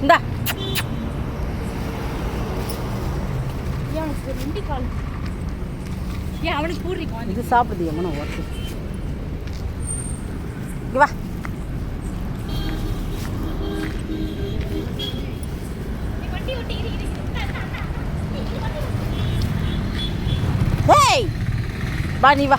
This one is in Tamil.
இந்தா ஏன் அவனுக்கு பூரி இது சாப்பிடுது எம்மனும் ஓட்டு வா. ஹேய் வா நீ வா.